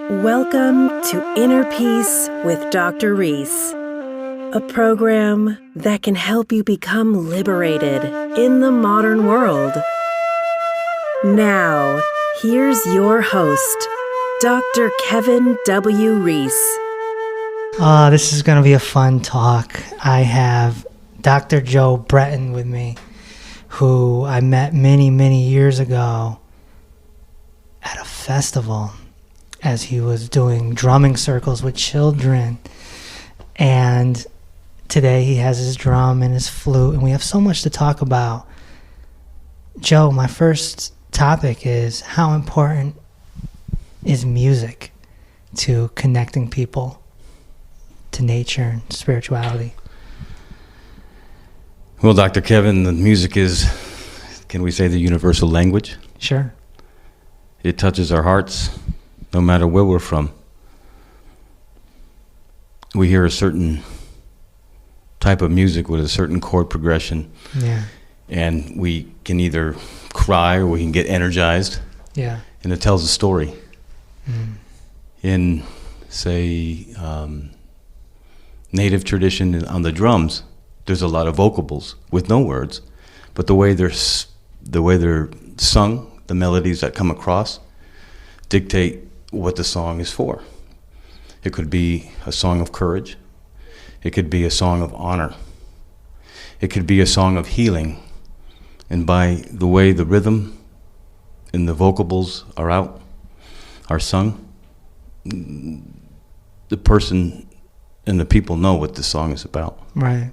Welcome to Inner Peace with Dr. Reese, a program that can help you become liberated in the modern world. Now, here's your host, Dr. Kevin W. Reese. This is going to be a fun talk. I have Dr. Joe Breton with me, who I met many, many years ago at a festival as he was doing drumming circles with children. And today he has his drum and his flute, and we have so much to talk about. Joe, my first topic is, how important is music to connecting people to nature and spirituality? Well, Dr. Kevin, the music is, can we say, the universal language? Sure. It touches our hearts no matter where we're from. We hear a certain type of music with a certain chord progression. Yeah. And we can either cry or we can get energized. Yeah. And it tells a story. In, say, native tradition on the drums, there's a lot of vocables with no words, but the way they're sung, the melodies that come across, dictate what the song is for. It could be a song of courage. It could be a song of honor. It could be a song of healing. And by the way the rhythm and the vocables are sung, the person and the people know what the song is about. Right.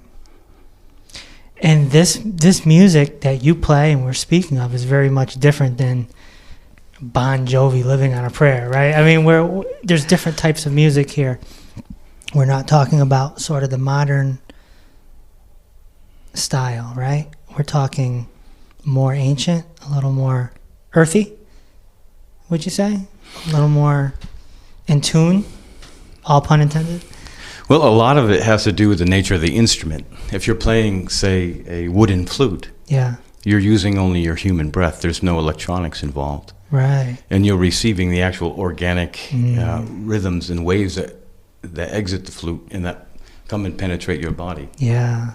And this music that you play and we're speaking of is very much different than Bon Jovi, Living on a Prayer, right? I mean, there's different types of music here. We're not talking about sort of the modern style, right? We're talking more ancient, a little more earthy, would you say? A little more in tune, all pun intended? Well, a lot of it has to do with the nature of the instrument. If you're playing, say, a wooden flute, yeah, you're using only your human breath. There's no electronics involved. Right. And you're receiving the actual organic rhythms and waves that exit the flute and that come and penetrate your body. Yeah.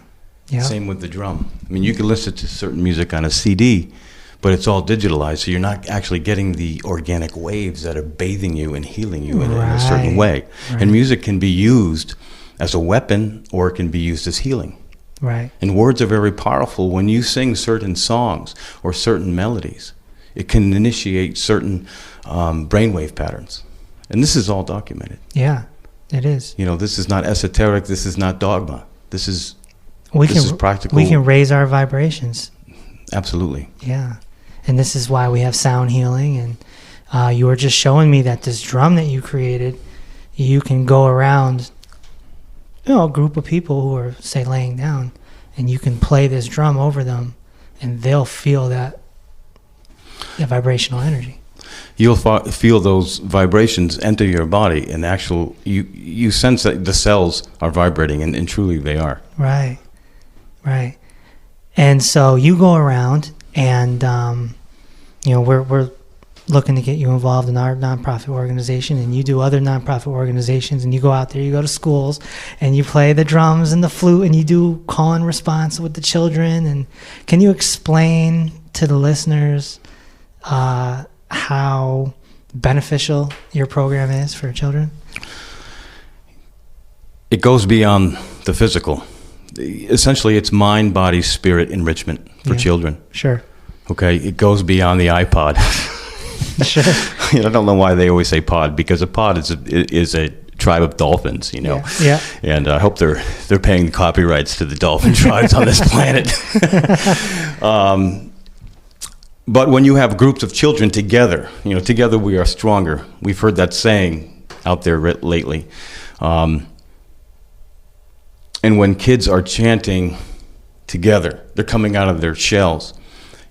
Yeah. Same with the drum. I mean, you can listen to certain music on a CD, but it's all digitalized, so you're not actually getting the organic waves that are bathing you and healing you in a certain way. Right. And music can be used as a weapon, or it can be used as healing. Right. And words are very powerful. When you sing certain songs or certain melodies, it can initiate certain brainwave patterns. And this is all documented. Yeah, it is. You know, this is not esoteric. This is not dogma. This is practical. We can raise our vibrations. Absolutely. Yeah. And this is why we have sound healing. And you were just showing me that this drum that you created, you can go around, a group of people who are, say, laying down, and you can play this drum over them, and they'll feel that vibrational energy. You'll feel those vibrations enter your body, and you sense that the cells are vibrating, and truly they are. Right. Right. And so you go around, and we're looking to get you involved in our nonprofit organization, and you do other nonprofit organizations, and you go out there, you go to schools, and you play the drums and the flute, and you do call and response with the children. And can you explain to the listeners how beneficial your program is for children? It goes beyond the physical. Essentially, it's mind, body, spirit enrichment for children. Sure. Okay, it goes beyond the iPod. Sure. I don't know why they always say pod, because a pod is a tribe of dolphins, Yeah. And I hope they're paying the copyrights to the dolphin tribes on this planet. But when you have groups of children together, together we are stronger. We've heard that saying out there lately. And when kids are chanting together, they're coming out of their shells.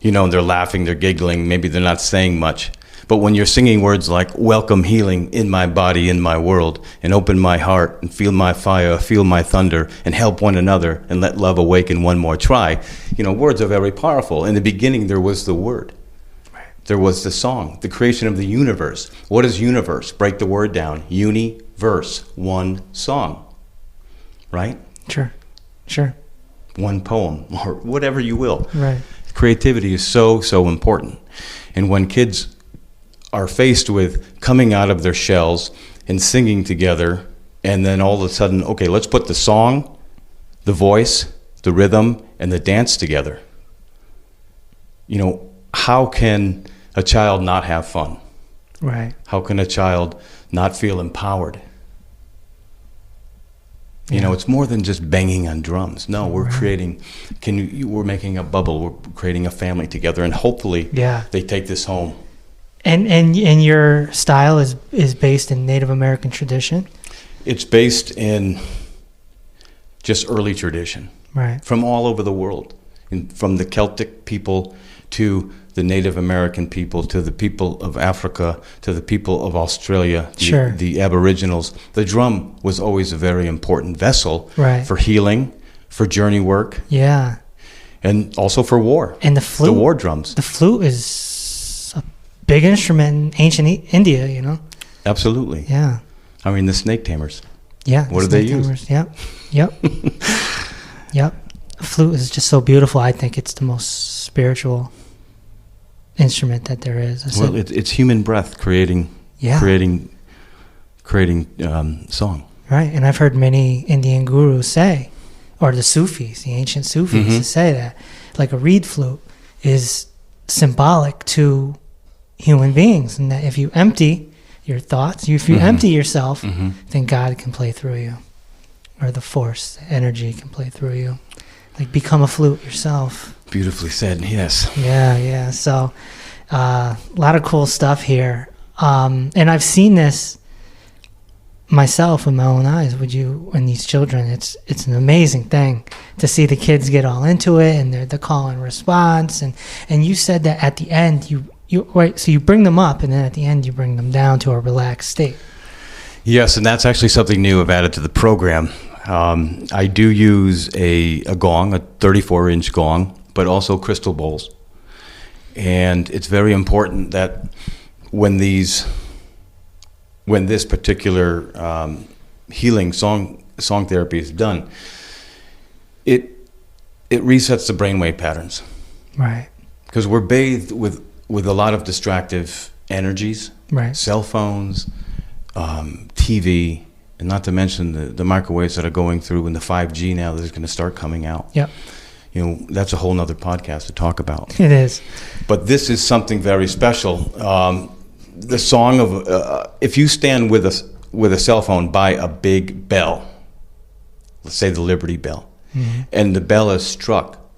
They're laughing, they're giggling, maybe they're not saying much. But when you're singing words like, welcome healing in my body, in my world, and open my heart, and feel my fire, feel my thunder, and help one another, and let love awaken one more try, words are very powerful. In the beginning, there was the word. Right. There was the song, the creation of the universe. What is universe? Break the word down. Universe, one song, right? Sure. One poem, or whatever you will. Right. Creativity is so, so important. And when kids are faced with coming out of their shells and singing together, and then all of a sudden, okay, let's put the song, the voice, the rhythm, and the dance together. You know, how can a child not have fun? Right. How can a child not feel empowered? You know, it's more than just banging on drums. No, we're creating, we're making a bubble. We're creating a family together, and hopefully they take this home. And your style is based in Native American tradition? It's based in just early tradition. Right. From all over the world, from the Celtic people to the Native American people, to the people of Africa, to the people of Australia, the Aboriginals. The drum was always a very important vessel for healing, for journey work. Yeah. And also for war. And the flute. The war drums. The flute is a big instrument in ancient India, you know? Absolutely. Yeah. I mean, the snake tamers. Yeah. What do they use? Yep. Yep. The flute is just so beautiful. I think it's the most spiritual instrument that there is. It's human breath creating song. Right, and I've heard many Indian gurus say, or the Sufis, the ancient Sufis, say that, like a reed flute is symbolic to human beings, and that if you empty your thoughts, if you empty yourself, then God can play through you, or the force, the energy can play through you. Like, become a flute yourself. Beautifully said, yes. Yeah. So, a lot of cool stuff here. And I've seen this myself with my own eyes with you and these children. It's an amazing thing to see the kids get all into it, and the call and response. And you said that at the end, so you bring them up, and then at the end you bring them down to a relaxed state. Yes, and that's actually something new I've added to the program. I do use a gong, a 34-inch gong, but also crystal bowls. And it's very important that when this particular healing song therapy is done, it resets the brainwave patterns. Right. Because we're bathed with a lot of distractive energies, cell phones, TV, and not to mention the microwaves that are going through, and the 5G now that is going to start coming out. Yep. You know, that's a whole nother podcast to talk about. It is. But this is something very special. The song of, if you stand with a cell phone by a big bell, let's say the Liberty Bell, and the bell is struck,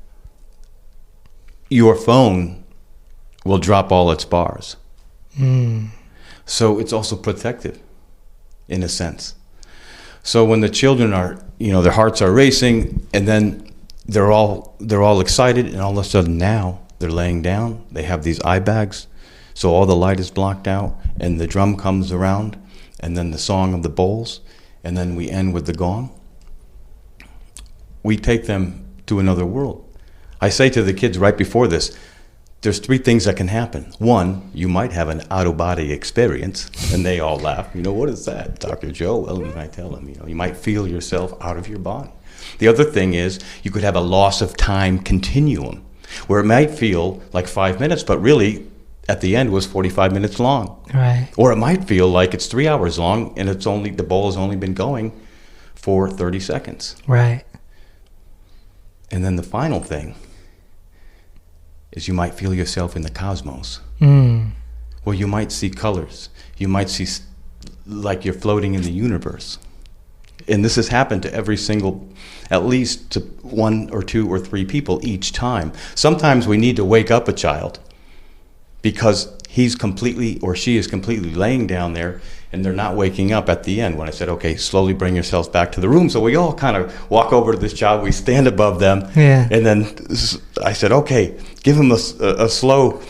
your phone will drop all its bars. So it's also protective, in a sense. So when the children are, their hearts are racing, and then they're all excited, and all of a sudden now they're laying down. They have these eye bags, so all the light is blocked out, and the drum comes around, and then the song of the bowls, and then we end with the gong. We take them to another world. I say to the kids right before this, there's 3 things that can happen. 1, you might have an out-of-body experience, and they all laugh. What is that, Dr. Joe? Well, I tell them, you might feel yourself out of your body. The other thing is you could have a loss of time continuum, where it might feel like 5 minutes, but really at the end was 45 minutes long. Right. Or it might feel like it's 3 hours long, and the bowl has only been going for 30 seconds. Right. And then the final thing is you might feel yourself in the cosmos. Well, you might see colors. You might see like you're floating in the universe. And this has happened to every single, at least to 1 or 2 or 3 people each time. Sometimes we need to wake up a child because he's completely or she is completely laying down there, and they're not waking up at the end. When I said, okay, slowly bring yourselves back to the room. So we all kind of walk over to this child, we stand above them, and then I said, okay, give them a slow,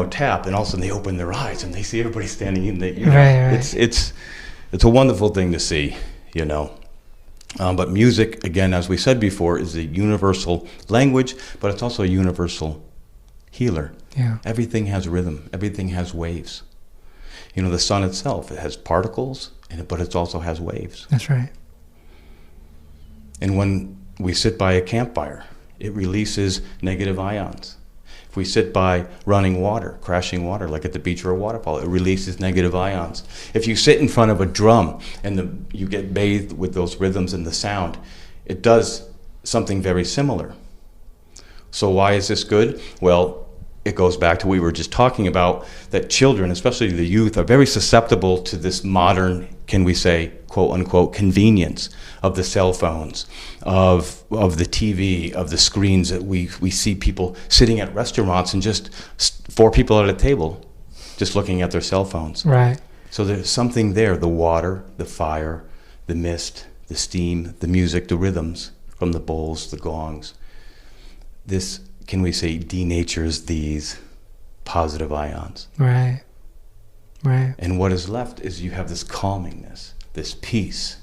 tap, and all of a sudden they open their eyes and they see everybody standing in the, Right. It's a wonderful thing to see, But music, again, as we said before, is a universal language, but it's also a universal healer. Yeah. Everything has rhythm. Everything has waves. You know, the sun itself, it has particles, but it also has waves. That's right. And when we sit by a campfire, it releases negative ions. If we sit by running water, crashing water, like at the beach or a waterfall, it releases negative ions. If you sit in front of a drum and you get bathed with those rhythms and the sound, it does something very similar. So why is this good? Well, it goes back to what we were just talking about, that children, especially the youth, are very susceptible to this modern, can we say, quote unquote, convenience of the cell phones, of the TV, of the screens that we see people sitting at restaurants and just 4 people at a table just looking at their cell phones. Right. So there's something there, the water, the fire, the mist, the steam, the music, the rhythms from the bowls, the gongs. This, can we say, denatures these positive ions. Right. Right. And what is left is you have this calmingness, this peace,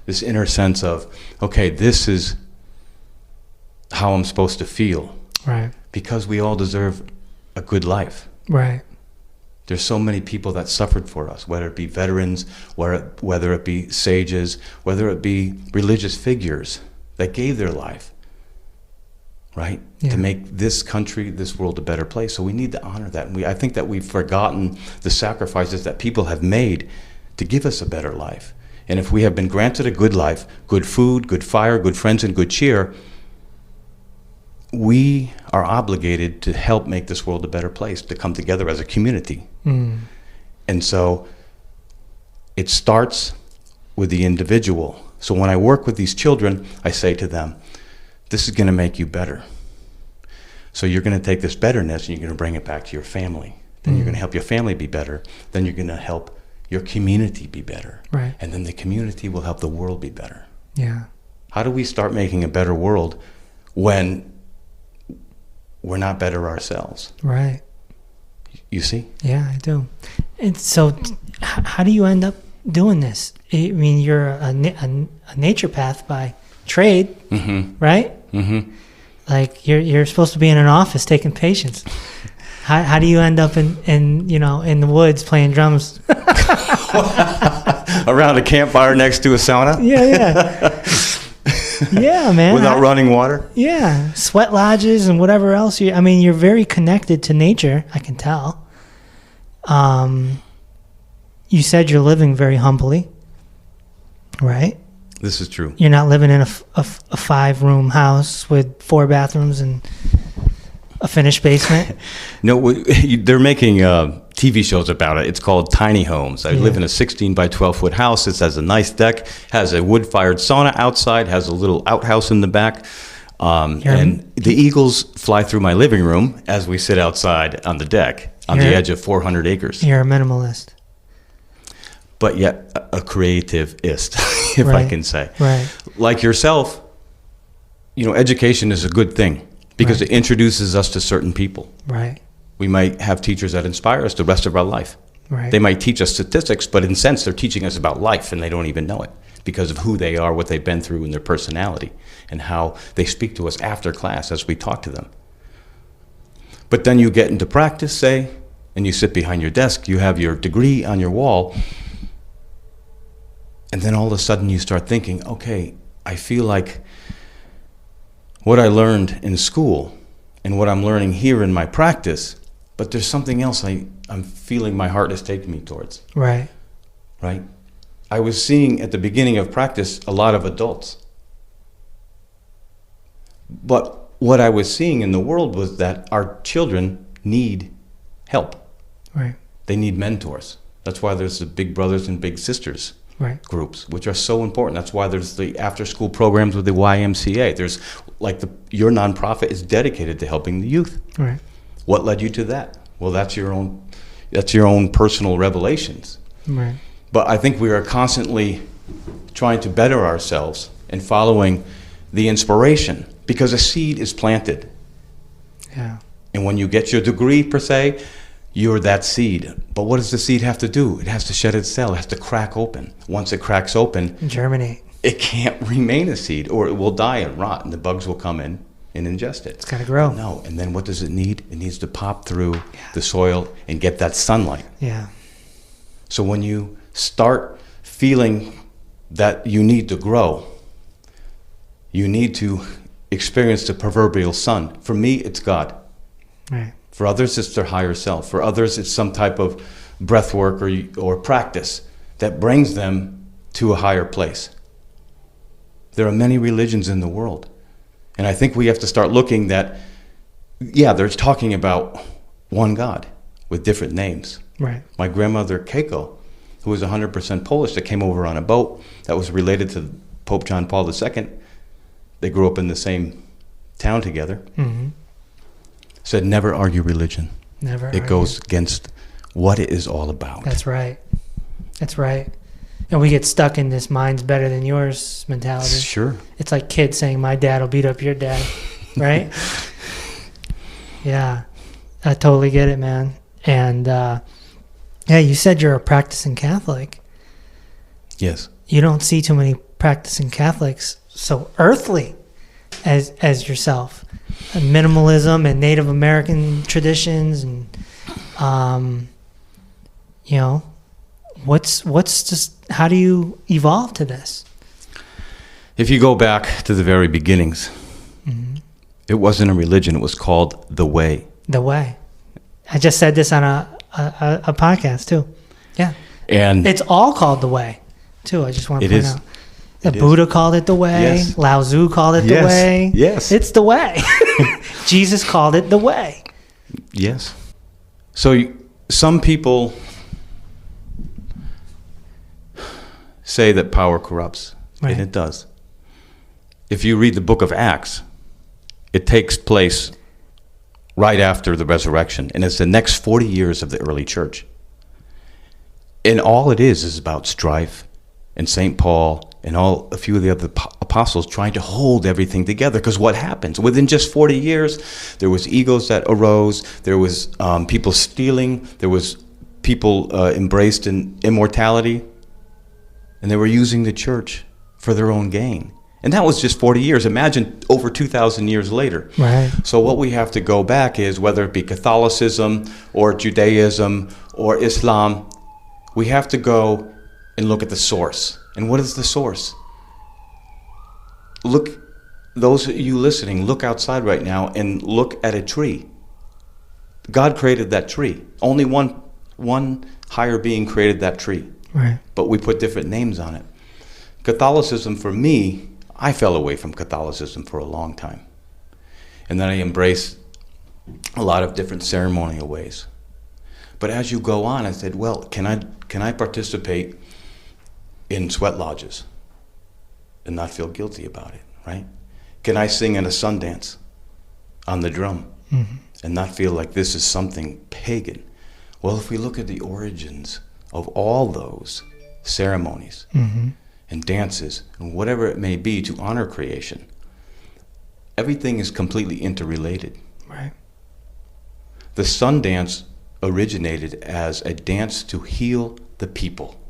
this inner sense of, okay, this is how I'm supposed to feel. Right. Because we all deserve a good life. Right. There's so many people that suffered for us, whether it be veterans, whether it be sages, whether it be religious figures that gave their life, right? Yeah. To make this country, this world a better place. So we need to honor that. And I think that we've forgotten the sacrifices that people have made to give us a better life. And if we have been granted a good life, good food, good fire, good friends, and good cheer, we are obligated to help make this world a better place, to come together as a community. Mm. And so it starts with the individual. So when I work with these children, I say to them, this is going to make you better. So you're going to take this betterness and you're going to bring it back to your family. Then you're going to help your family be better. Then you're going to help your community be better. Right. And then the community will help the world be better. Yeah. How do we start making a better world when we're not better ourselves? Right. You see? Yeah, I do. And so how do you end up doing this? I mean, you're a naturopath by trade, right? Mm-hmm. Like you're supposed to be in an office taking patients. How do you end up in the woods playing drums? Around a campfire next to a sauna? Yeah. Yeah, man. Without running water? Yeah. Sweat lodges and whatever else. You're very connected to nature, I can tell. You said you're living very humbly, right? This is true. You're not living in a 5-room house with 4 bathrooms and a finished basement. No, they're making TV shows about it. It's called tiny homes. I live in a 16 by 12 foot house. It has a nice deck, has a wood-fired sauna outside, has a little outhouse in the back. And the eagles fly through my living room as we sit outside on the deck on the edge of 400 acres. You're a minimalist. But yet a creativist, if I can say. Right. Like yourself, education is a good thing because it introduces us to certain people. Right. We might have teachers that inspire us the rest of our life. Right. They might teach us statistics, but in a sense, they're teaching us about life, and they don't even know it because of who they are, what they've been through, and their personality, and how they speak to us after class as we talk to them. But then you get into practice, say, and you sit behind your desk, you have your degree on your wall, and then all of a sudden you start thinking, okay, I feel like what I learned in school and what I'm learning here in my practice, but there's something else I'm feeling my heart is taking me towards. Right. Right? I was seeing at the beginning of practice a lot of adults. But what I was seeing in the world was that our children need help. Right. They need mentors. That's why there's the big brothers and big sisters groups, which are so important. That's why there's the after-school programs with the YMCA. There's your nonprofit is dedicated to helping the youth. Right. What led you to that? Well, that's your own personal revelations. Right. But I think we are constantly trying to better ourselves and following the inspiration because a seed is planted. Yeah. And when you get your degree, per se, you're that seed. But what does the seed have to do? It has to shed its cell. It has to crack open. Once it cracks open, Germinate. it can't remain a seed, or it will die and rot, and the bugs will come in and ingest it. It's got to grow. No, and then what does it need? It needs to pop through the soil and get that sunlight. Yeah. So when you start feeling that you need to grow, you need to experience the proverbial sun. For me, it's God. Right. For others, it's their higher self. For others, it's some type of breath work or practice that brings them to a higher place. There are many religions in the world. And I think we have to start looking that, they're talking about one God with different names. Right. My grandmother, Keiko, who was 100% Polish, that came over on a boat that was related to Pope John Paul II. They grew up in the same town together. Mm-hmm. Said, never argue religion. Never. It goes against what it is all about. That's right. That's right. And we get stuck in this mine's better than yours mentality. Sure. It's like kids saying, my dad will beat up your dad. Right? Yeah. I totally get it, man. And, you said you're a practicing Catholic. Yes. You don't see too many practicing Catholics so earthly as yourself. And minimalism and Native American traditions and, what's just, how do you evolve to this? If you go back to the very beginnings, it wasn't a religion. It was called the Way. The Way. I just said this on a podcast too. Yeah. And it's all called the Way too. I just want to point out. The It Buddha called it the Way. Yes. Lao Tzu called it the Way. Yes. It's the Way. Jesus called it the Way. Yes. So some people say that power corrupts, Right. and it does. If you read the book of Acts, it takes place right after the resurrection, and it's the next 40 years of the early church. And all it is about strife, and St. Paul and a few of the other apostles trying to hold everything together. Because what happens? Within just 40 years, there was egos that arose, there was people stealing, there was people embraced in immortality, and they were using the church for their own gain. And that was just 40 years. Imagine over 2,000 years later. Right. So what we have to go back is, whether it be Catholicism or Judaism or Islam, we have to go and look at the source. And what is the source? Look, those of you listening, look outside right now and look at a tree. God created that tree. Only one higher being created that tree. Right. But we put different names on it. Catholicism, for me, I fell away from Catholicism for a long time. And then I embraced a lot of different ceremonial ways. But as you go on, I said, well, can I participate in sweat lodges and not feel guilty about it, right? Can I sing in a Sundance on the drum and not feel like this is something pagan? Well, if we look at the origins of all those ceremonies and dances and whatever it may be to honor creation, everything is completely interrelated. Right. The Sundance originated as a dance to heal the people,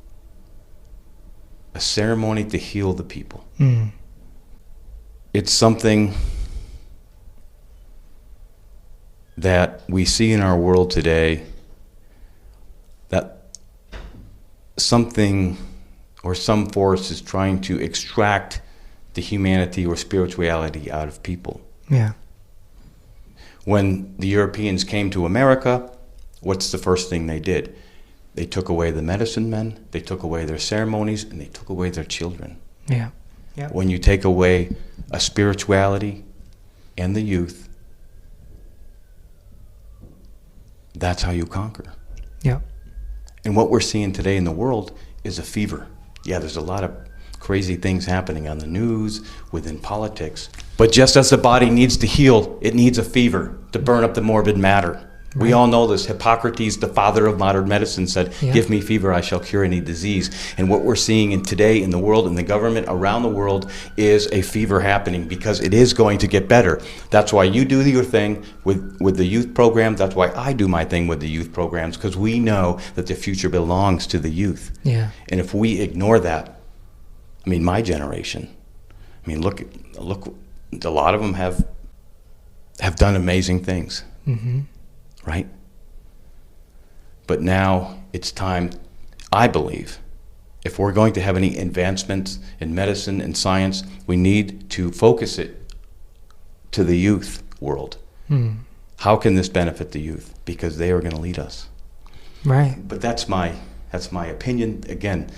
a ceremony to heal the people. It's something that we see in our world today, that something or some force is trying to extract the humanity or spirituality out of people. Yeah. When the Europeans came to America, what's the first thing they did? They took away the medicine men, they took away their ceremonies, and they took away their children. Yeah. Yeah. When you take away a spirituality and the youth, that's how you conquer. Yeah. And what we're seeing today in the world is a fever. Yeah, there's a lot of crazy things happening on the news, within politics. But just as the body needs to heal, it needs a fever to burn up the morbid matter. We all know this. Hippocrates, the father of modern medicine, said, give me fever, I shall cure any disease. And what we're seeing today in the world, in the government, around the world, is a fever happening, because it is going to get better. That's why you do your thing with the youth program. That's why I do my thing with the youth programs, because we know that the future belongs to the youth. Yeah. And if we ignore that, I mean, my generation, I mean, look, a lot of them have have done amazing things, right? But now it's time, I believe, if we're going to have any advancements in medicine and science, we need to focus it to the youth world. How can this benefit the youth? Because they are going to lead us. Right. But that's my opinion. Again,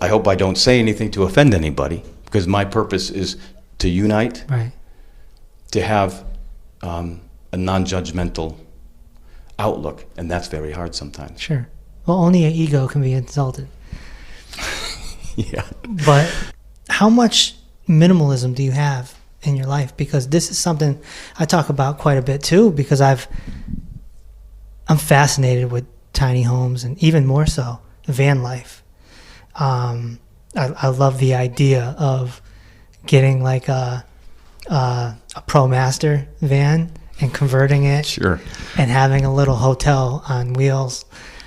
I hope I don't say anything to offend anybody, because my purpose is to unite, Right. to have a non-judgmental outlook, and that's very hard sometimes. Sure. Well, only an ego can be insulted. Yeah. But how much minimalism do you have in your life? Because this is something I talk about quite a bit too, because I'm fascinated with tiny homes, and even more so van life. I love the idea of getting like a ProMaster van and converting it, Sure. and having a little hotel on wheels,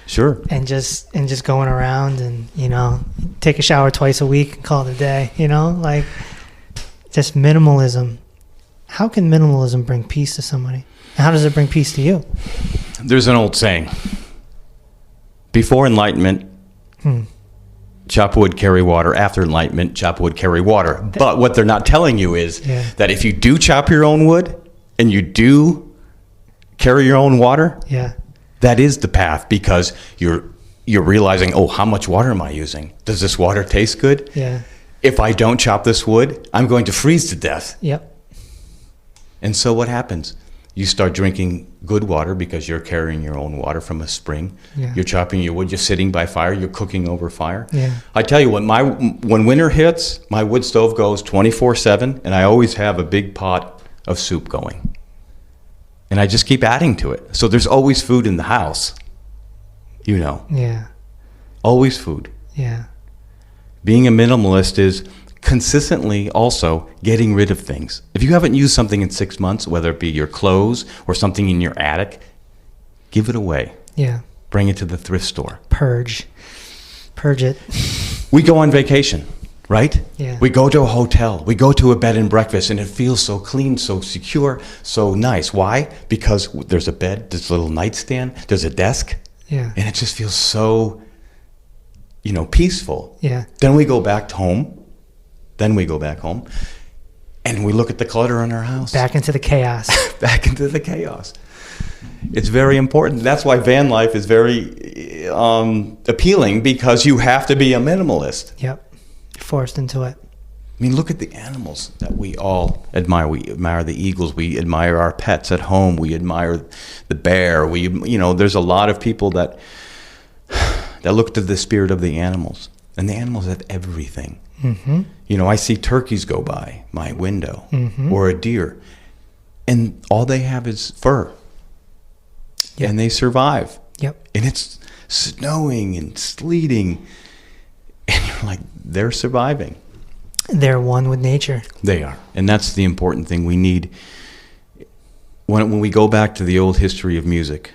Sure. and just going around, and take a shower twice a week and call it a day. Like just minimalism. How can minimalism bring peace to somebody? And how does it bring peace to you? There's an old saying. Before enlightenment, chop wood, carry water. After enlightenment, chop wood, carry water. But what they're not telling you is that if you do chop your own wood and you do carry your own water, that is the path, because you're realizing, oh, how much water am I using? Does this water taste good? Yeah. If I don't chop this wood, I'm going to freeze to death. Yep. And so what happens? You start drinking good water because you're carrying your own water from a spring. Yeah. You're chopping your wood. You're sitting by fire. You're cooking over fire. Yeah. I tell you, when winter hits, my wood stove goes 24/7, and I always have a big pot of soup going. And I just keep adding to it. So there's always food in the house. Yeah. Always food. Yeah. Being a minimalist is consistently also getting rid of things. If you haven't used something in 6 months, whether it be your clothes or something in your attic, give it away. Yeah. Bring it to the thrift store. Purge it. We go on vacation, right? Yeah. We go to a hotel. We go to a bed and breakfast, and it feels so clean, so secure, so nice. Why? Because there's a bed, there's a little nightstand, there's a desk, Yeah. and it just feels so, peaceful. Yeah. Then we go back home. And we look at the clutter in our house. Back into the chaos. Back into the chaos. It's very important. That's why van life is very appealing, because you have to be a minimalist. Yep. You're forced into it. I mean, look at the animals that we all admire. We admire the eagles. We admire our pets at home. We admire the bear. There's a lot of people that look to the spirit of the animals. And the animals have everything. Mm-hmm. I see turkeys go by my window, Mm-hmm. or a deer, and all they have is fur. Yep. And they survive. Yep. And it's snowing and sleeting, and you're like, they're surviving. They're one with nature. They are. And that's the important thing we need. When we go back to the old history of music,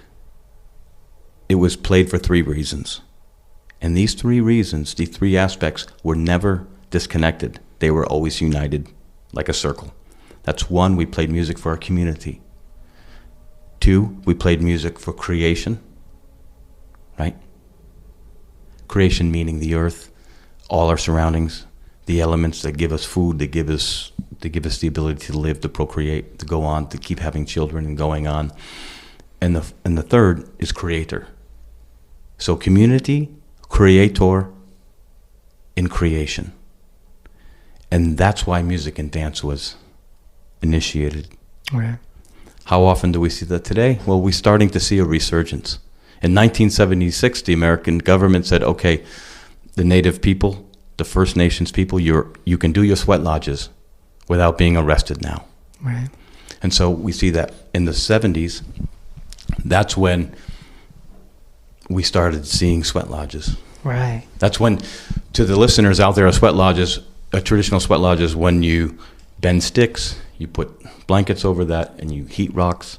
it was played for 3 reasons. And these 3 reasons, the 3 aspects, were never disconnected. They were always united like a circle. That's 1, we played music for our community. 2, we played music for creation, right? Creation meaning the earth, all our surroundings, the elements that give us food, that give us the ability to live, to procreate, to go on, to keep having children and going on. And the third is creator. So community, creator, in creation. And that's why music and dance was initiated. Right. How often do we see that today? Well, we're starting to see a resurgence. In 1976, the American government said, okay, the native people, the First Nations people, you can do your sweat lodges without being arrested now. Right. And so we see that in the 70s, that's when we started seeing sweat lodges. Right. That's when, to the listeners out there, a traditional sweat lodge is when you bend sticks, you put blankets over that, and you heat rocks,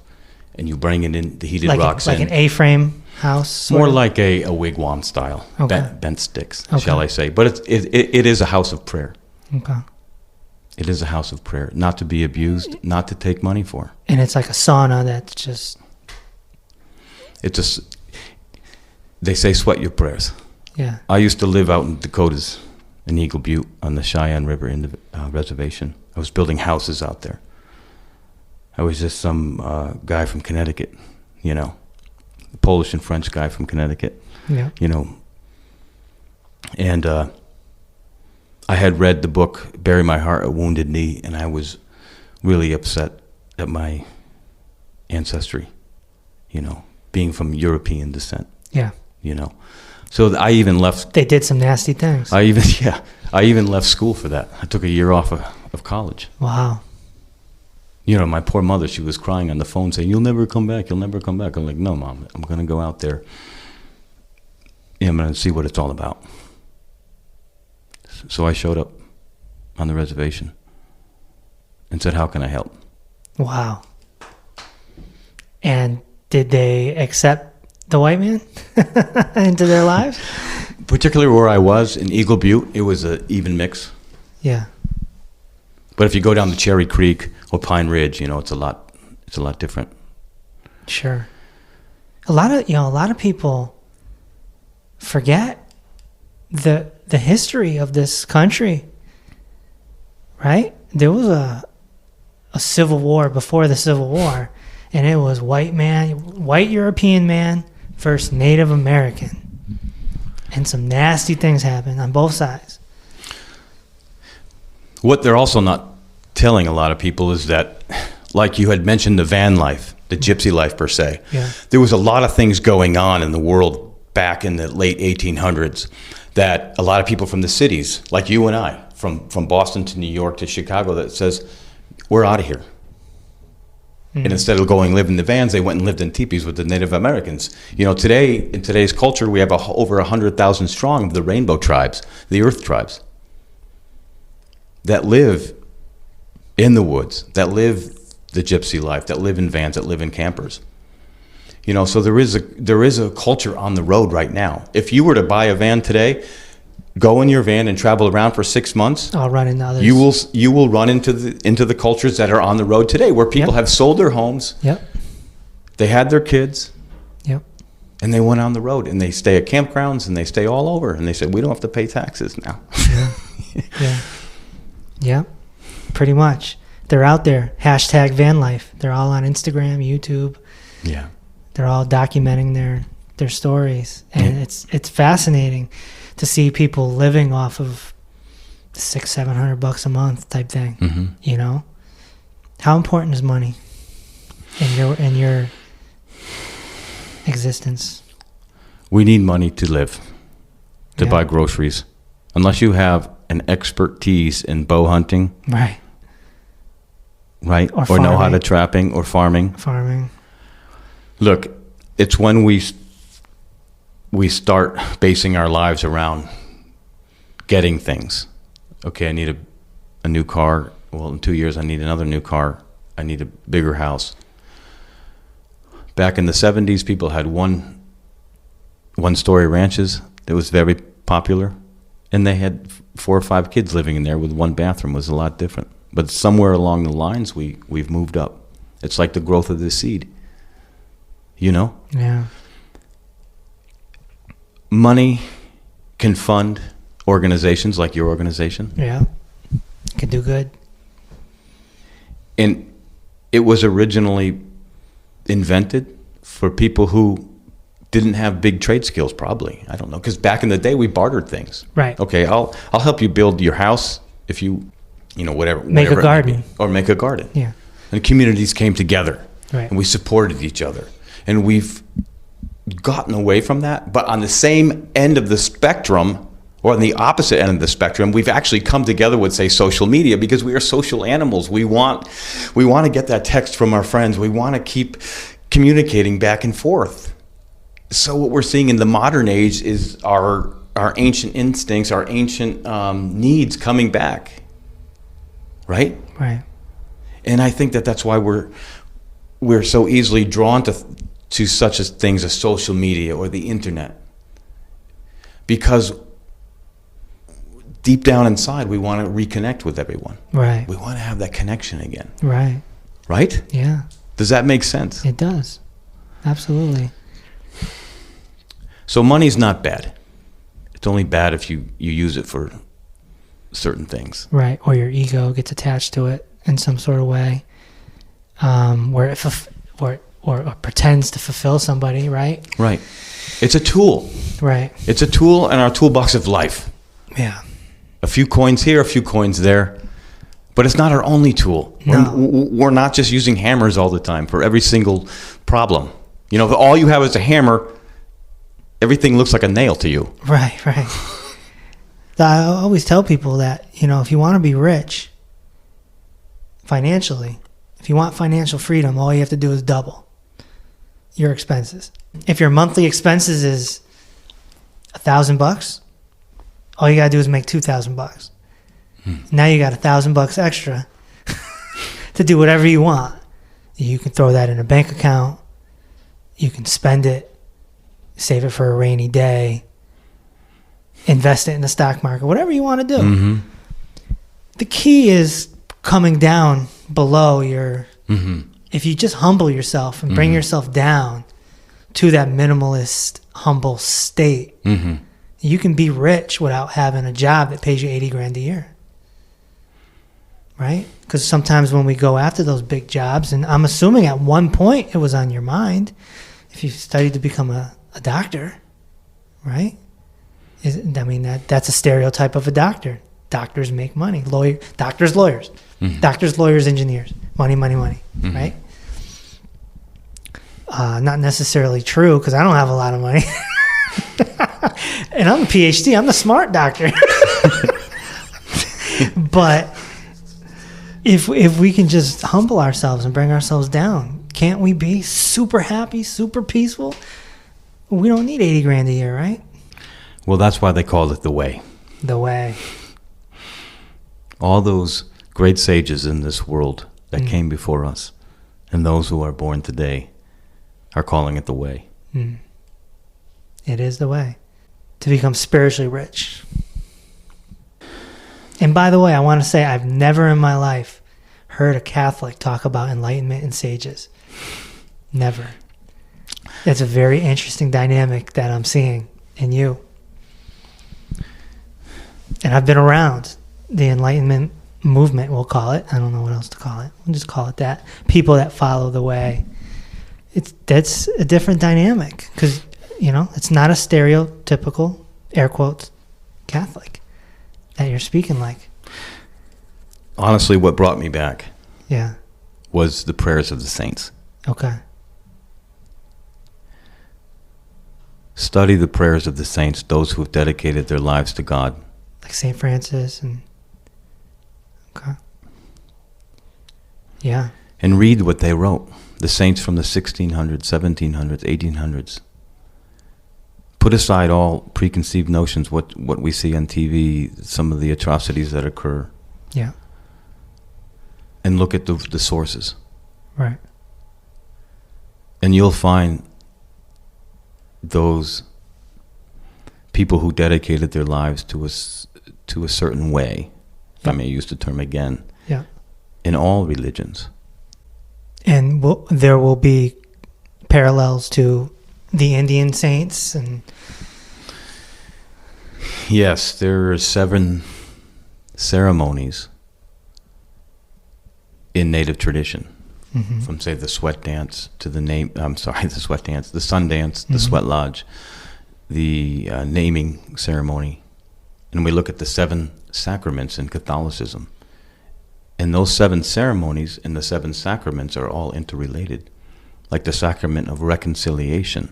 and you bring it in, the heated rocks in. Like an A-frame house? More like a wigwam style, Okay. bent sticks, Okay. shall I say. But it is a house of prayer. Okay. It is a house of prayer, not to be abused, not to take money for. And it's like a sauna that's just... They say sweat your prayers. Yeah. I used to live out in Dakotas, in Eagle Butte, on the Cheyenne River in the reservation. I was building houses out there. I was just some guy from Connecticut, you know, the Polish and French guy from Connecticut, Yeah. you know. And I had read the book, Bury My Heart, A Wounded Knee, and I was really upset at my ancestry, you know, being from European descent. Yeah. You know, so I even left. They did some nasty things. I even left school for that. I took a year off of college. Wow. You know, my poor mother, she was crying on the phone saying, "You'll never come back. You'll never come back." I'm like, "No, Mom, I'm going to go out there. And I'm going to see what it's all about." So I showed up on the reservation and said, "How can I help?" Wow. And did they accept the white man into their lives? Particularly where I was in Eagle Butte, it was an even mix. Yeah. But if you go down to Cherry Creek or Pine Ridge, you know, it's a lot different. Sure. A lot of people forget the history of this country. Right? There was a civil war before the Civil War, and it was white European man versus Native American. And some nasty things happened on both sides. What they're also not telling a lot of people is that, like you had mentioned, the van life, the gypsy life per se, Yeah. there was a lot of things going on in the world back in the late 1800s that a lot of people from the cities, like you and I, from Boston to New York to Chicago, that says, we're out of here. And instead of going live in the vans, they went and lived in teepees with the Native Americans. You know, today, in today's culture, we have over 100,000 strong of the rainbow tribes, the earth tribes, that live in the woods, that live the gypsy life, that live in vans, that live in campers. You know, so there is a culture on the road right now. If you were to buy a van today, go in your van and travel around for 6 months, I'll run into others. you will run into the cultures that are on the road today, where people have sold their homes, Yep. they had their kids, Yep. and they went on the road, and they stay at campgrounds, and they stay all over, and they said, we don't have to pay taxes now. Yeah. Yeah. Pretty much. They're out there. Hashtag van life. They're all on Instagram, YouTube. Yeah. They're all documenting their stories. And it's fascinating to see people living off of $600-700 a month type thing. Mm-hmm. You know? How important is money in your existence? We need money to live, to buy groceries. Unless you have an expertise in bow hunting, Right. right? Or know how to farming. trapping or farming. Farming. Look, it's when we start basing our lives around getting things. Okay, I need a new car. Well, in 2 years, I need another new car. I need a bigger house. Back in the 70s, people had one-story ranches that was very popular, and they had 4 or 5 kids living in there with one bathroom. It was a lot different. But somewhere along the lines, we've moved up. It's like the growth of the seed. You know? Yeah. Money can fund organizations like your organization. Yeah. Could do good. And it was originally invented for people who didn't have big trade skills, probably. I don't know. Because back in the day, we bartered things. Right. Okay, I'll help you build your house if you whatever. Make a whatever it may garden. be. Or make a garden. Yeah. And communities came together. Right. And we supported each other. And we've gotten away from that. But on the same end of the spectrum, or on the opposite end of the spectrum, we've actually come together with, say, social media, because we are social animals. We want to get that text from our friends. We want to keep communicating back and forth. So what we're seeing in the modern age is our ancient instincts, our ancient needs coming back. Right? Right. And I think that's why we're so easily drawn to such as things as social media or the internet, because deep down inside, we want to reconnect with everyone. Right. We want to have that connection again. Right. Right? Yeah. Does that make sense? It does. Absolutely. So money's not bad. It's only bad if you use it for certain things. Right. Or your ego gets attached to it in some sort of way, where or pretends to fulfill somebody, right? Right. It's a tool. Right. It's a tool in our toolbox of life. Yeah. A few coins here, a few coins there. But it's not our only tool. No. We're not just using hammers all the time for every single problem. You know, if all you have is a hammer, everything looks like a nail to you. Right. I always tell people that, you know, if you want to be rich financially, if you want financial freedom, all you have to do is double your expenses. If your monthly expenses is $1,000, all you gotta do is make $2,000. Now you got $1,000 extra to do whatever you want. You can throw that in a bank account. You can spend it, save it for a rainy day, invest it in the stock market, whatever you want to do. Mm-hmm. The key is coming down below your, Mm-hmm. if you just humble yourself and bring Mm-hmm. yourself down to that minimalist, humble state, Mm-hmm. you can be rich without having a job that pays you $80,000 a year. Right? Because sometimes when we go after those big jobs, and I'm assuming at one point it was on your mind, if you studied to become a doctor, right? That's a stereotype of a doctor. Doctors make money. Doctors, lawyers. Mm-hmm. Doctors, lawyers, engineers. Money, Mm-hmm. right? Not necessarily true, because I don't have a lot of money. And I'm a PhD. I'm the smart doctor. But if we can just humble ourselves and bring ourselves down, can't we be super happy, super peaceful? We don't need $80,000 a year, right? Well, that's why they call it the way. The way. All those great sages in this world that came before us, and those who are born today, are calling it the way. It is the way to become spiritually rich. And by the way, I want to say I've never in my life heard a Catholic talk about enlightenment and sages. Never. It's a very interesting dynamic that I'm seeing in you. And I've been around the enlightenment movement, we'll call it. I don't know what else to call it. We'll just call it that. People that follow the way. That's a different dynamic because, you know, it's not a stereotypical, air quotes, Catholic that you're speaking like. Honestly, what brought me back Yeah. was the prayers of the saints. Okay. Study the prayers of the saints, those who have dedicated their lives to God. Like St. Francis and... Okay. Yeah. And read what they wrote. The saints from the 1600s, 1700s, 1800s. Put aside all preconceived notions, what we see on TV, some of the atrocities that occur. Yeah. And look at the sources. Right. And you'll find those people who dedicated their lives to a certain way, if I may use the term again, Yeah. in all religions. And there will be parallels to the Indian saints and... Yes, there are 7 ceremonies in Native tradition. Mm-hmm. From, say, the sweat dance to the sweat dance, the sun dance, the sweat lodge, the naming ceremony. And we look at the 7 sacraments in Catholicism. And those 7 ceremonies and the 7 sacraments are all interrelated. Like the sacrament of reconciliation,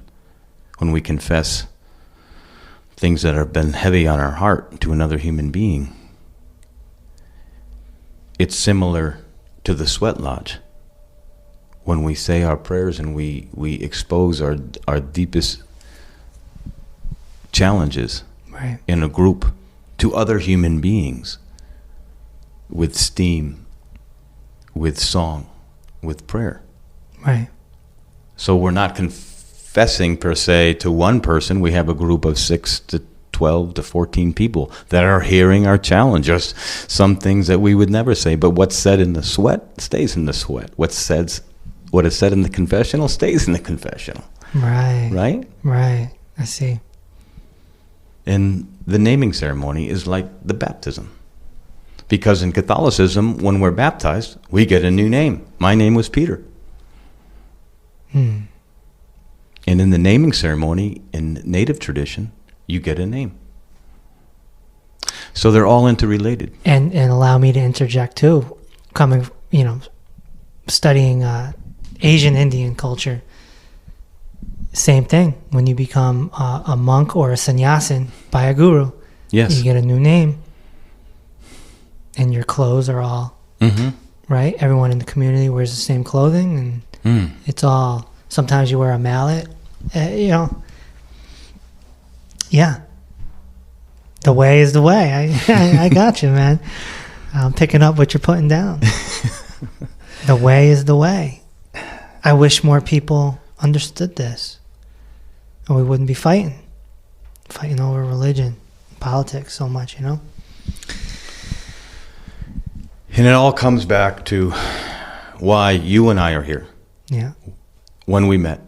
when we confess things that have been heavy on our heart to another human being. It's similar to the sweat lodge. When we say our prayers and we expose our deepest challenges Right. in a group to other human beings with steam, with song, with prayer. Right. So we're not confessing per se to one person. We have a group of 6 to 12 to 14 people that are hearing our challenge. There's some things that we would never say, but what's said in the sweat stays in the sweat. What is said in the confessional stays in the confessional. Right. Right? Right. I see. And the naming ceremony is like the baptism. Because in Catholicism, when we're baptized, we get a new name. My name was Peter. And in the naming ceremony, in native tradition, you get a name. So they're all interrelated. And allow me to interject too, coming, studying Asian Indian culture. Same thing. When you become a monk or a sannyasin by a guru, Yes. you get a new name. And your clothes are all, right? Everyone in the community wears the same clothing, and it's all, sometimes you wear a mallet, Yeah. The way is the way. I got you, man. I'm picking up what you're putting down. The way is the way. I wish more people understood this. And we wouldn't be fighting over religion, politics so much, And it all comes back to why you and I are here. Yeah. When we met,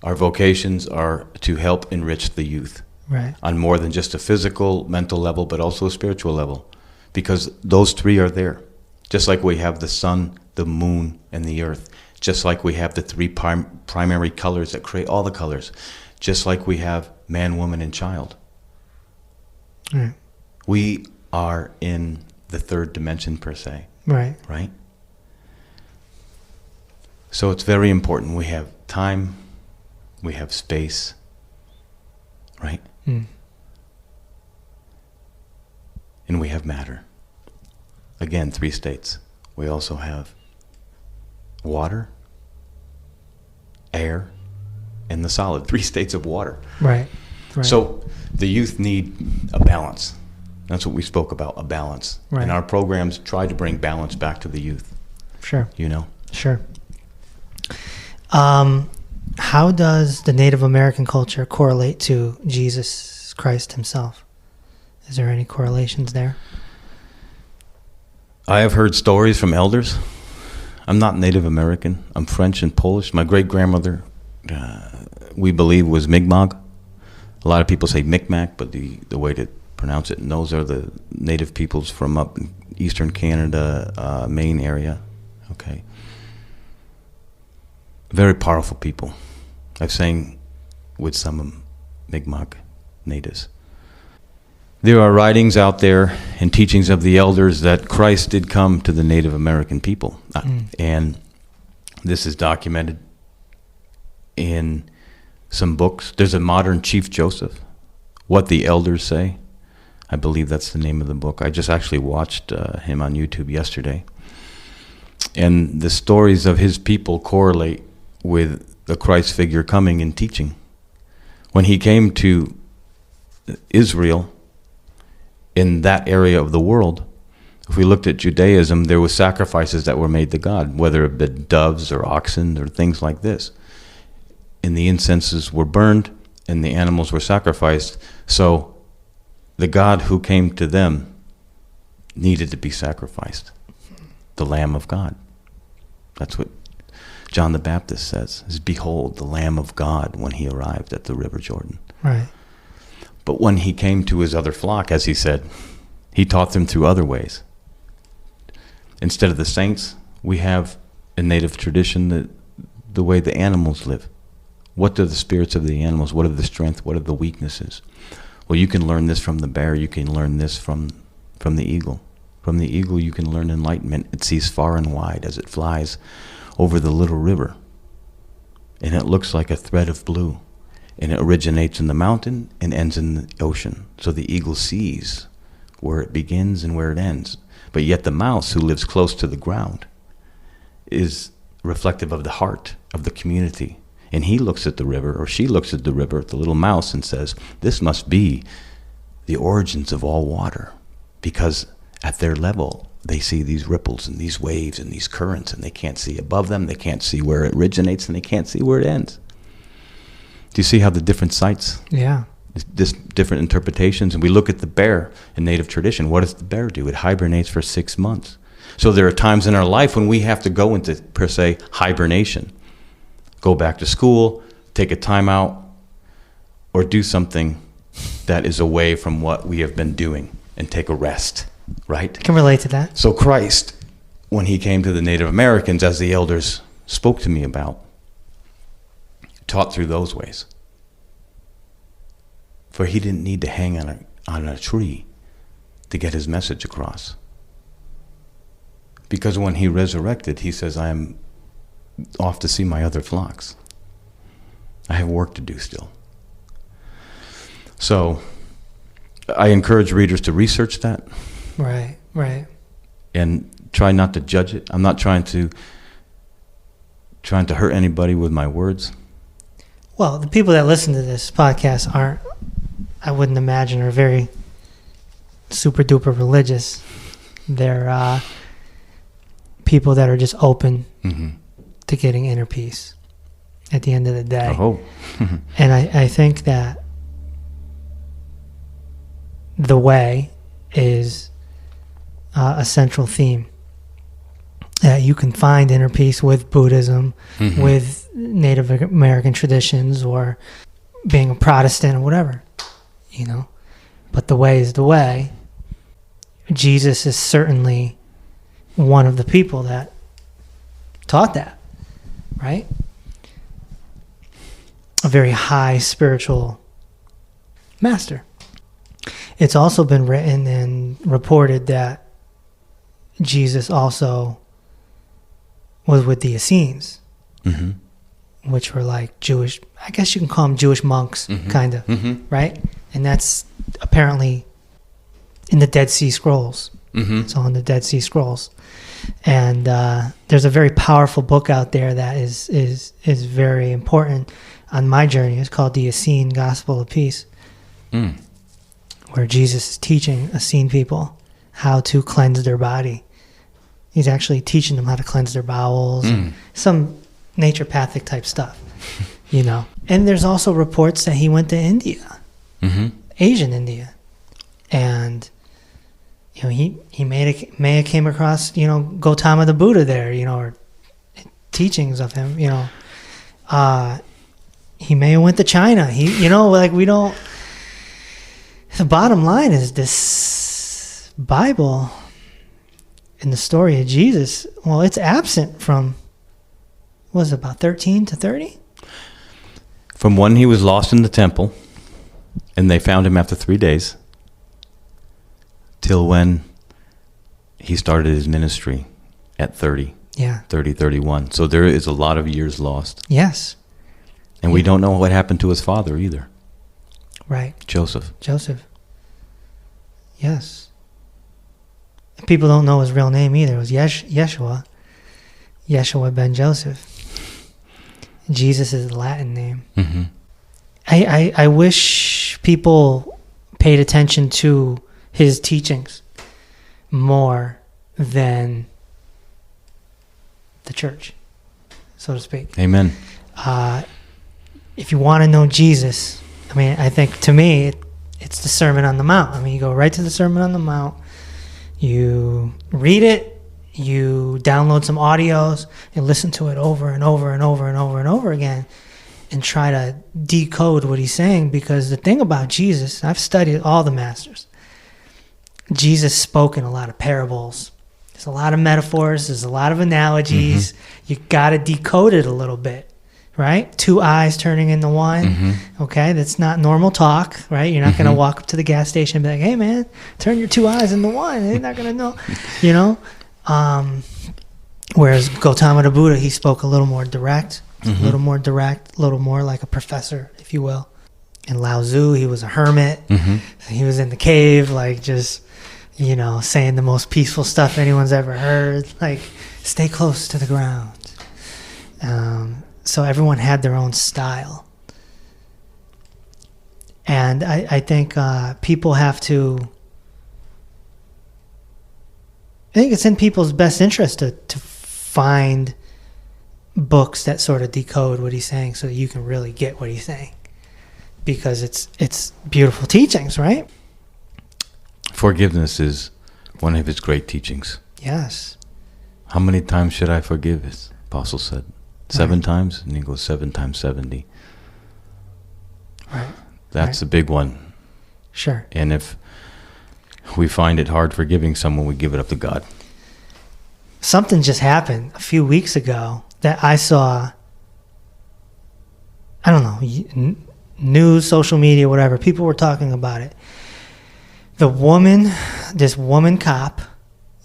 our vocations are to help enrich the youth. Right. On more than just a physical, mental level, but also a spiritual level. Because those three are there. Just like we have the sun, the moon, and the earth. Just like we have the three primary colors that create all the colors. Just like we have man, woman, and child. Right. We are in the third dimension per se. Right. Right? So it's very important. We have time, we have space, right? And we have matter. Again, 3 states. We also have water, air, and the solid. 3 states of water. Right. Right. So the youth need a balance. That's what we spoke about, a balance. Right. And our programs try to bring balance back to the youth. Sure. Sure. How does the Native American culture correlate to Jesus Christ himself? Is there any correlations there? I have heard stories from elders. I'm not Native American. I'm French and Polish. My great-grandmother, we believe, was Mi'kmaq. A lot of people say Micmac, but the way to pronounce it, and those are the native peoples from up in eastern Canada, Maine area. Okay. Very powerful people. I've sang with some Mi'kmaq natives. There are writings out there and teachings of the elders that Christ did come to the Native American people. And this is documented in some books. There's a modern Chief Joseph, What the Elders Say. I believe that's the name of the book. I just actually watched him on YouTube yesterday. And the stories of his people correlate with the Christ figure coming and teaching. When he came to Israel, in that area of the world, if we looked at Judaism, there were sacrifices that were made to God, whether it be doves or oxen or things like this. And the incenses were burned and the animals were sacrificed. So the God who came to them needed to be sacrificed. The Lamb of God. That's what John the Baptist says, is behold the Lamb of God when he arrived at the River Jordan. Right. But when he came to his other flock, as he said, he taught them through other ways. Instead of the saints, we have in native tradition the way the animals live. What are the spirits of the animals? What are the strength? What are the weaknesses? Well, you can learn this from the bear. You can learn this from the eagle. From the eagle, you can learn enlightenment. It sees far and wide as it flies over the little river. And it looks like a thread of blue. And it originates in the mountain and ends in the ocean. So the eagle sees where it begins and where it ends. But yet the mouse, who lives close to the ground, is reflective of the heart of the community. And he looks at the river, or she looks at the river, the little mouse, and says, this must be the origins of all water. Because at their level, they see these ripples and these waves and these currents, and they can't see above them, they can't see where it originates, and they can't see where it ends. Do you see how the different sights? Yeah. different interpretations. And we look at the bear in native tradition. What does the bear do? It hibernates for 6 months. So there are times in our life when we have to go into, per se, hibernation. Go back to school, take a time out, or do something that is away from what we have been doing and take a rest, right? I can relate to that. So Christ, when he came to the Native Americans, as the elders spoke to me about, taught through those ways. For he didn't need to hang on a tree to get his message across. Because when he resurrected, he says, I am off to see my other flocks. I have work to do still. So I encourage readers to research that. Right. And try not to judge it. I'm not trying to hurt anybody with my words. Well, the people that listen to this podcast aren't, I wouldn't imagine, are very super duper religious. They're people that are just open to getting inner peace at the end of the day. Oh. And I think that the way is a central theme. You can find inner peace with Buddhism, with Native American traditions, or being a Protestant or whatever, you know. But the way is the way. Jesus is certainly one of the people that taught that, right? A very high spiritual master. It's also been written and reported that Jesus also was with the Essenes, which were like Jewish, I guess you can call them Jewish monks, kind of, right? And that's apparently in the Dead Sea Scrolls. It's all in the Dead Sea Scrolls. And there's a very powerful book out there that is very important on my journey. It's called The Essene Gospel of Peace, where Jesus is teaching Essene people how to cleanse their body. He's actually teaching them how to cleanse their bowels, and some naturopathic type stuff, you know. And there's also reports that he went to India, Asian India, and you know he may have came across, you know, Gautama the Buddha there, you know, or teachings of him, you know. He may have went to China. You know, like we don't. The bottom line is this Bible. In the story of Jesus, well, it's absent from, what was it, about 13 to 30? From when he was lost in the temple, and they found him after 3 days, till when he started his ministry at 30. Yeah. 30, 31. So there is a lot of years lost. Yes. And we don't know what happened to his father either. Right. Joseph. Yes. People don't know his real name either. It was Yeshua ben Joseph. Jesus is the Latin name. I wish people paid attention to his teachings more than the church, so to speak. Amen. If you want to know Jesus, I mean, I think to me, it's the Sermon on the Mount. I mean, you go right to the Sermon on the Mount. You read it, you download some audios, and listen to it over and over and over and over and over again, and try to decode what he's saying. Because the thing about Jesus, I've studied all the masters. Jesus spoke in a lot of parables. There's a lot of metaphors. There's a lot of analogies. You got to decode it a little bit, right? 2 eyes turning into one. Okay, that's not normal talk, right? You're not going to walk up to the gas station and be like, hey, man, turn your 2 eyes into one. They're not going to know, you know? Whereas Gautama the Buddha, he spoke a little more direct, a little more like a professor, if you will. And Lao Tzu, he was a hermit. He was in the cave, like just, you know, saying the most peaceful stuff anyone's ever heard, like stay close to the ground. So everyone had their own style. And I think people have to, I think it's in people's best interest to find books that sort of decode what he's saying so that you can really get what he's saying. because it's beautiful teachings, right? Forgiveness is one of his great teachings. Yes. How many times should I forgive, as Apostle said? 7 times? And he goes 7 times 70. Right. That's a big one. Sure. And if we find it hard forgiving someone, we give it up to God. Something just happened a few weeks ago that I saw, I don't know, news, social media, whatever. People were talking about it. This woman cop,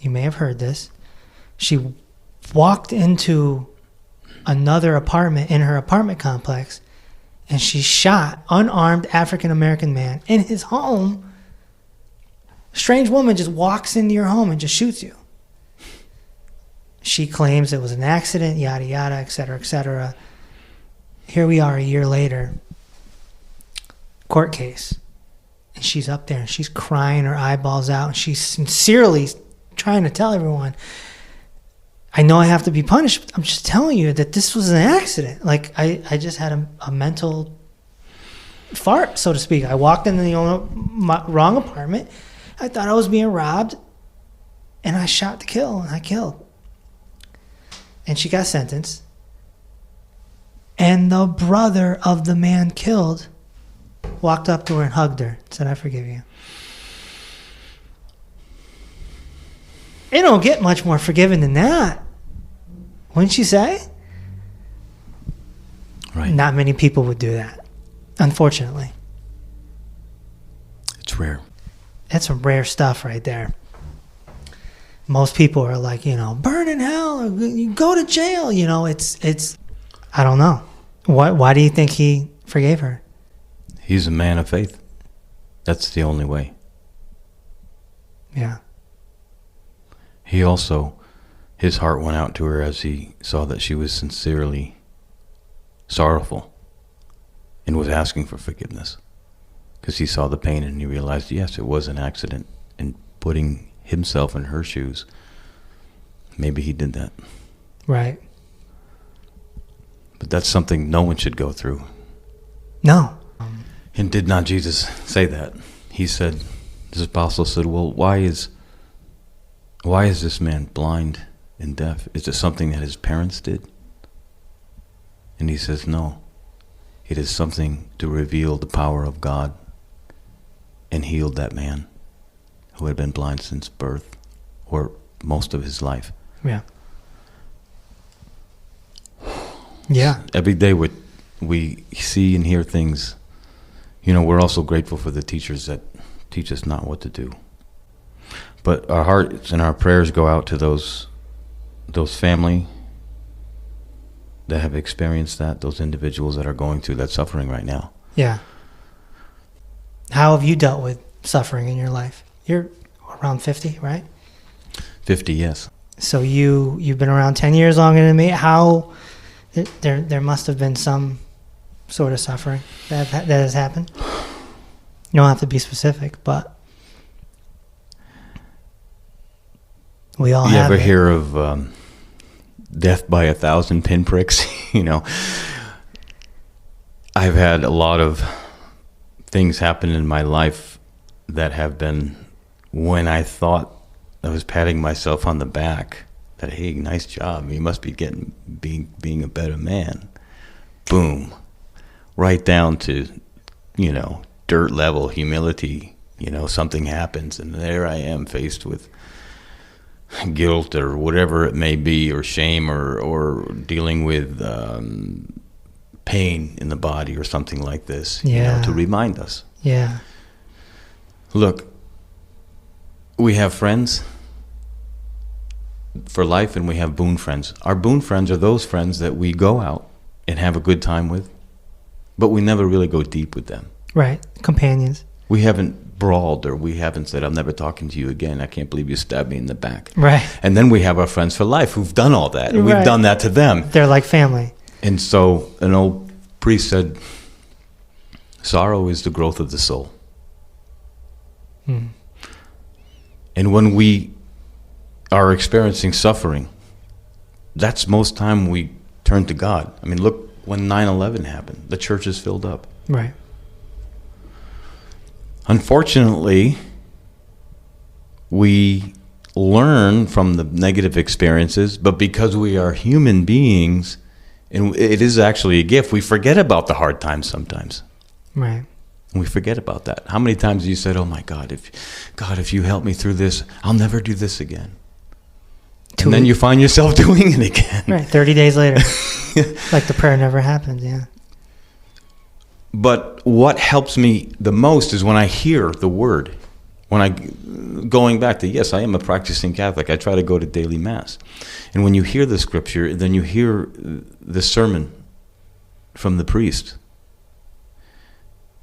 you may have heard this, she walked into another apartment in her apartment complex, and she shot unarmed African-American man in his home. Strange woman just walks into your home and just shoots you. She claims it was an accident, yada, yada, et cetera, et cetera. Here we are a year later, court case. And she's up there and she's crying her eyeballs out. And she's sincerely trying to tell everyone, I know I have to be punished, but I'm just telling you that this was an accident. Like, I just had a mental fart, so to speak. I walked into the wrong apartment. I thought I was being robbed. And I shot to kill, and I killed. And she got sentenced. And the brother of the man killed walked up to her and hugged her, said, I forgive you. It don't get much more forgiving than that. Wouldn't you say? Right. Not many people would do that, unfortunately. It's rare. That's some rare stuff right there. Most people are like, burn in hell, or you go to jail. It's. I don't know. Why do you think he forgave her? He's a man of faith. That's the only way. Yeah. He also, his heart went out to her as he saw that she was sincerely sorrowful and was asking for forgiveness, because he saw the pain and he realized, yes, it was an accident. And putting himself in her shoes, maybe he did that. Right. But that's something no one should go through. No. And did not Jesus say that? He said, this apostle said, well, why is this man blind and deaf? Is it something that his parents did? And he says, no. It is something to reveal the power of God and heal that man who had been blind since birth, or most of his life. Yeah. Yeah. Every day we see and hear things. We're also grateful for the teachers that teach us not what to do. But our hearts and our prayers go out to those family that have experienced that, those individuals that are going through that suffering right now. Yeah. How have you dealt with suffering in your life? You're around 50, right? 50, yes. So you've been around 10 years longer than me. How there must have been some sort of suffering that has happened. You don't have to be specific, but we all have. You ever it. hear of death by 1,000 pinpricks? I've had a lot of things happen in my life that have been when I thought I was patting myself on the back, that, hey, nice job, you must be being a better man. Boom. Right down to, dirt level humility. Something happens and there I am faced with guilt or whatever it may be, or shame, or dealing with pain in the body or something like this, to remind us. Yeah. Look, we have friends for life and we have boon friends. Our boon friends are those friends that we go out and have a good time with, but we never really go deep with them. Right. Companions. We haven't brawled, or we haven't said, I'm never talking to you again. I can't believe you stabbed me in the back. Right. And then we have our friends for life who've done all that, and we've done that to them. They're like family. And so an old priest said, sorrow is the growth of the soul. And when we are experiencing suffering, that's most time we turn to God. I mean, look, when 9/11 happened, the churches filled up. Right. Unfortunately, we learn from the negative experiences, but because we are human beings, and it is actually a gift, we forget about the hard times sometimes. Right. We forget about that. How many times have you said, oh my God, if you help me through this, I'll never do this again. And then you find yourself doing it again. Right, 30 days later. Like the prayer never happened, yeah. But what helps me the most is when I hear the word. Going back to, yes, I am a practicing Catholic. I try to go to daily Mass. And when you hear the scripture, then you hear the sermon from the priest.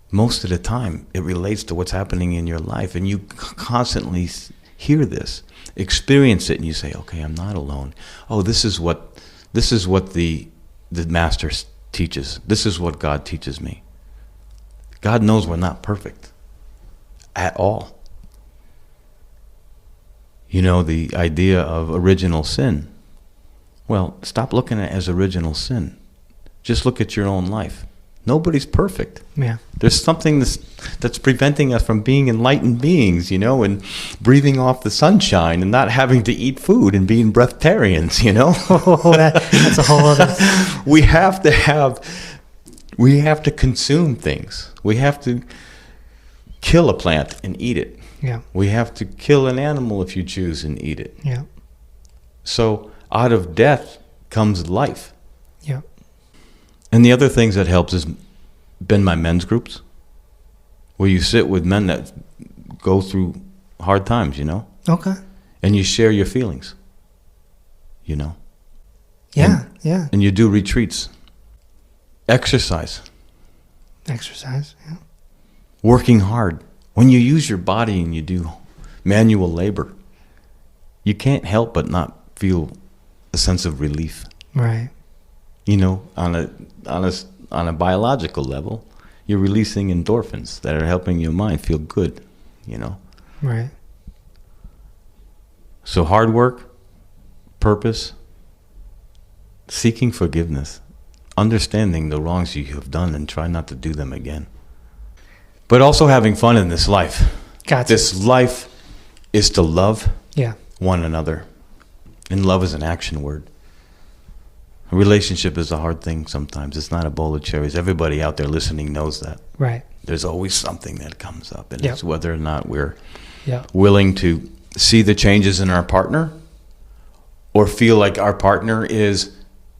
Most of the time, it relates to what's happening in your life. And you constantly hear this, experience it, and you say, okay, I'm not alone. Oh, this is what the Master teaches. This is what God teaches me. God knows we're not perfect at all. You know, the idea of original sin. Well, stop looking at it as original sin. Just look at your own life. Nobody's perfect. Yeah. There's something that's preventing us from being enlightened beings, you know, and breathing off the sunshine and not having to eat food and being breatharians, you know. That's a whole other. We have to consume things. We have to kill a plant and eat it. Yeah. We have to kill an animal if you choose and eat it. Yeah. So out of death comes life. Yeah. And the other things that helps is been my men's groups, where you sit with men that go through hard times, you know. Okay. And you share your feelings, you know. Yeah, yeah. And you do retreats. Exercise. Exercise, yeah. Working hard. When you use your body and you do manual labor, you can't help but not feel a sense of relief. Right. You know, on a biological level, you're releasing endorphins that are helping your mind feel good, you know. Right. So hard work, purpose, seeking forgiveness, understanding the wrongs you have done and try not to do them again. But also having fun in this life. Gotcha. This life is to love one another. And love is an action word. A relationship is a hard thing sometimes. It's not a bowl of cherries. Everybody out there listening knows that. Right. There's always something that comes up. And Yep. it's whether or not we're Yep. willing to see the changes in our partner or feel like our partner is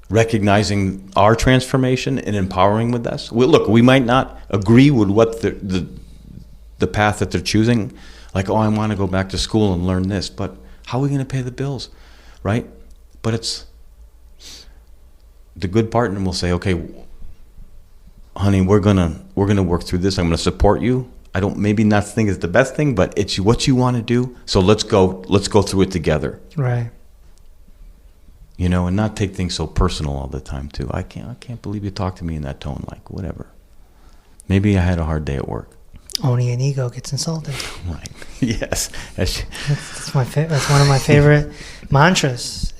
recognizing our transformation and empowering with us. Look, we might not agree with what the path that they're choosing. Like, oh, I want to go back to school and learn this, but how are we going to pay the bills, right? But it's the good partner will say, okay, honey, we're gonna work through this. I'm gonna support you. I don't maybe not think it's the best thing, but it's what you want to do. So let's go through it together. Right. You know, and not take things so personal all the time too. I can't believe you talked to me in that tone. Like, whatever. Maybe I had a hard day at work. Only an ego gets insulted. Right. Yes. That's that's one of my favorite mantras.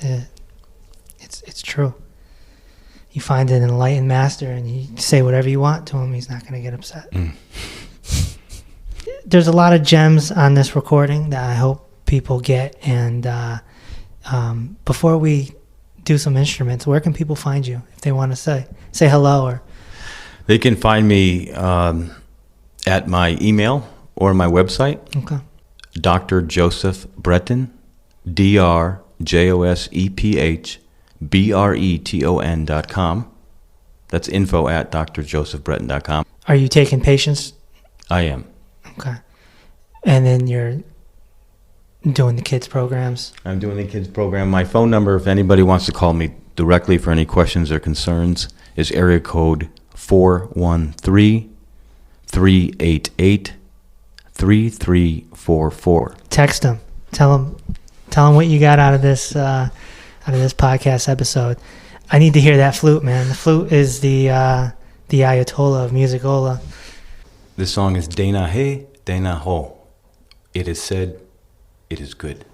It's true. You find an enlightened master and you say whatever you want to him, he's not going to get upset. There's a lot of gems on this recording that I hope people get. And before we do some instruments, where can people find you if they want to say hello? Or they can find me at my email or my website. Okay. Dr. Joseph Breton, DrJoseph.Breton.com. That's info@drjosephbreton.com. Are you taking patients? I am. Okay. And then you're doing the kids programs? I'm doing the kids program. My phone number, if anybody wants to call me directly for any questions or concerns, is area code 413-388-3344. Text them. Tell them what you got out of this podcast episode. I need to hear that flute, man. The flute is the Ayatollah of musicola. This song is Dana He, Dana Ho. It is said, it is good.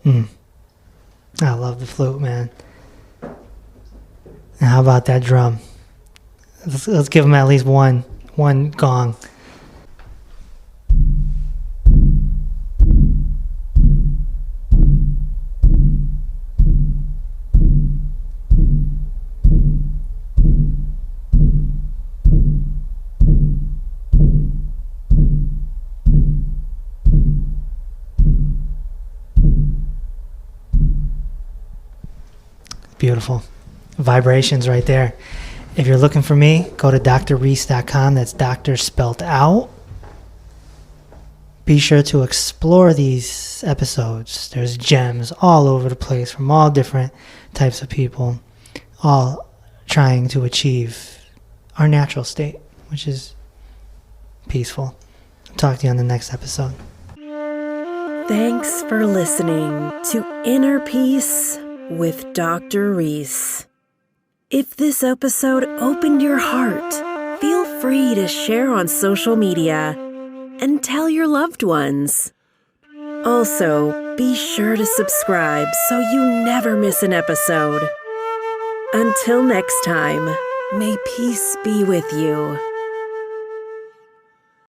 I love the flute, man. And how about that drum? Let's give him at least one gong. Beautiful. Vibrations right there. If you're looking for me, go to drreese.com. That's doctor spelled out. Be sure to explore these episodes. There's gems all over the place from all different types of people, all trying to achieve our natural state, which is peaceful. I'll talk to you on the next episode. Thanks for listening to Inner Peace with Dr. Reese. If this episode opened your heart, feel free to share on social media and tell your loved ones. Also, be sure to subscribe so you never miss an episode. Until next time, may peace be with you.